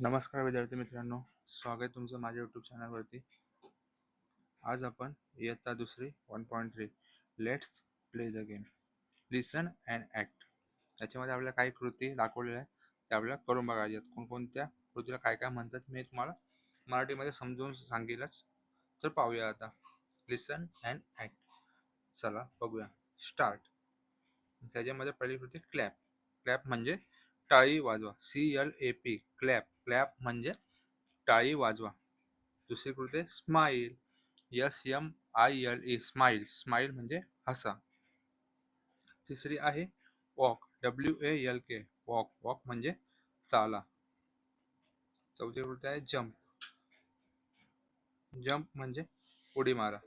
नमस्कार विद्यार्थी मित्रांनो, स्वागत आहे तुमचं माझ्या यूट्यूब चॅनलवरती. आज आपण इयत्ता दुसरी 1.3 let's play the game listen and act याच्यामध्ये आपल्याला काही कृती दाखवलेल्या आहेत त्या आपल्याला करून बघायच्या आहेत. कोणकोणत्या कृतीला काय काय म्हणतात मी तुम्हाला मराठीमध्ये समजून सांगेलच. तर पाहूया आता. लिसन अँड ॲक्ट. चला बघूया. स्टार्ट. त्याच्यामध्ये पहिली कृती क्लॅप. क्लॅप म्हणजे टाळी वाजवा. CLAP clap. क्लॅप म्हणजे टाळी वाजवा. दुसरी कृती स्माईल. SMILE smile. स्माईल म्हणजे हसा. तिसरी आहे वॉक. WALK walk. वॉक म्हणजे चाला. चौथी कृती आहे जम्प. जम्प म्हणजे उडी मारा.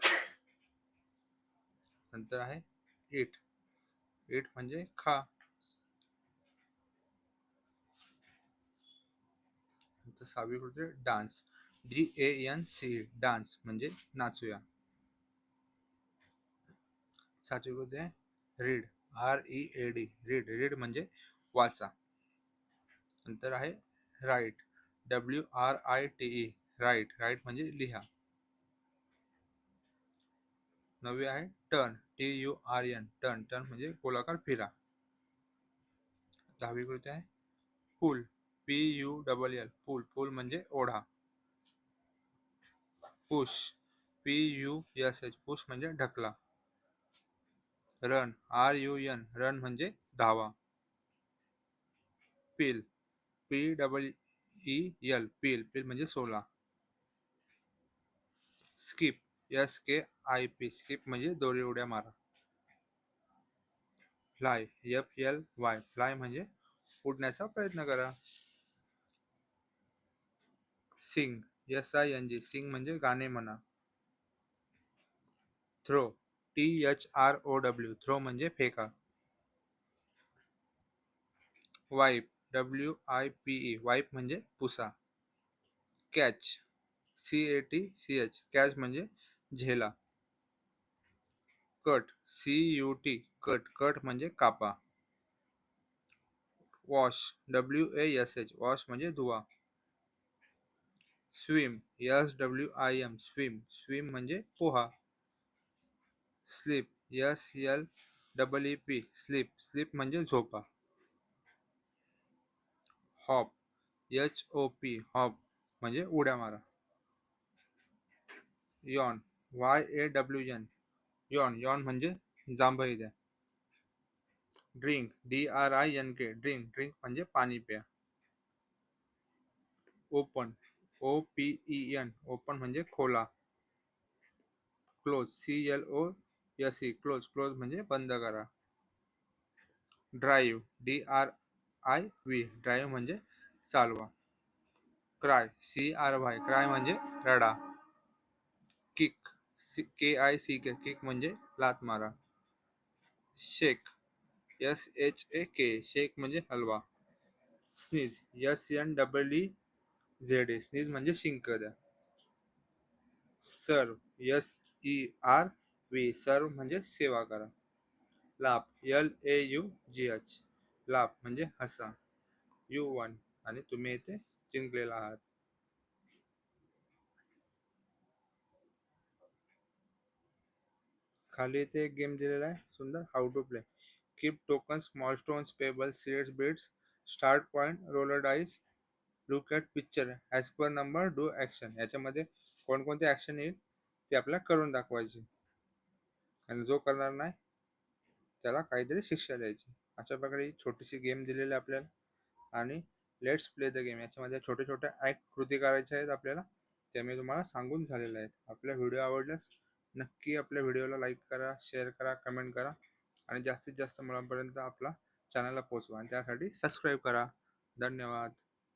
नंतर आहे इट. इट म्हणजे खा. नंतर सहावी कृती डान्स. DANCE डान्स म्हणजे नाचूया. सातवी कृती आहे रीड. READ read. रीड म्हणजे वाचा. नंतर आहे राईट. WRITE right. राईट म्हणजे लिहा. नववी आहे टर्न. TURN turn. टर्न म्हणजे गोलाकार फिरा. दहावी कृती आहे पुल. PULL पुल. पुल म्हणजे ओढा. पुश. PUSH पुश म्हणजे ढकला. रन. RUN रन म्हणजे धावा. पील. PEEL peel. पील म्हणजे सोला. स्किप. SKIP स्किप म्हणजे दोरी उड्या मारा. फ्लाय. FLY फ्लाय म्हणजे उडण्याचा प्रयत्न करा. सिंग. SING सिंग म्हणजे गाणे म्हणा. थ्रो. THROW थ्रो म्हणजे फेका. वाईप. WIPE वाईप म्हणजे पुसा. कॅच. CATCH कॅच म्हणजे झेला. कट. CUT cut. कट म्हणजे कापा. वॉश. WASH वॉश म्हणजे धुवा. स्विम. SWIM swim. स्विम म्हणजे poha. Sleep. SLEEP sleep. Sleep म्हणजे झोपा. हॉप. HOP हॉप म्हणजे उड्या मारा. यॉन. YAWN Yon. यॉन म्हणजे जांभई द्या. ड्रिंक. DRINK drink. ड्रिंक म्हणजे पाणी प्या. ओपन. OPEN ओपन म्हणजे खोला. क्लोज. CLOSE close. क्लोज म्हणजे बंद करा. ड्राईव्ह. DRIV ड्राईव्ह म्हणजे चालवा. क्राय. CRY क्राय म्हणजे रडा. किक. KICK किक म्हणजे लात मारा. शेक. SHAK शेक म्हणजे हलवा. स्नीज. SNEEZE स्नीज म्हणजे शिंक द्या. सर्व. SERV सर्व म्हणजे सेवा करा. लाफ. LAUGH लाफ म्हणजे हसा. You won आणि तुम्ही इथे जिंकलेला आहात. खाली इथे एक गेम दिलेला आहे सुंदर. How to play. Keep tokens, milestones, pebbles, seeds, bits, start point, roller dice, look at picture as per number, do action. याच्यामध्ये कोणकोणते ॲक्शन येईल ते आपल्याला करून दाखवायचे आणि जो करणार नाही त्याला काहीतरी शिक्षा द्यायची. अशा प्रकारे ही छोटीशी गेम दिलेली आहे आपल्याला. आणि लेट्स प्ले द गेम याच्यामध्ये छोट्या छोट्या ॲक्ट कृती करायच्या आहेत आपल्याला. त्या मी तुम्हाला सांगून झालेल्या आहेत. आपला व्हिडिओ आवडल्यास नक्की आपल्या व्हिडिओला लाईक करा, शेअर करा, कमेंट करा आणि जास्तीत जास्त मुलांपर्यंत आपला चॅनलला पोहोचवा आणि त्यासाठी सबस्क्राईब करा. धन्यवाद.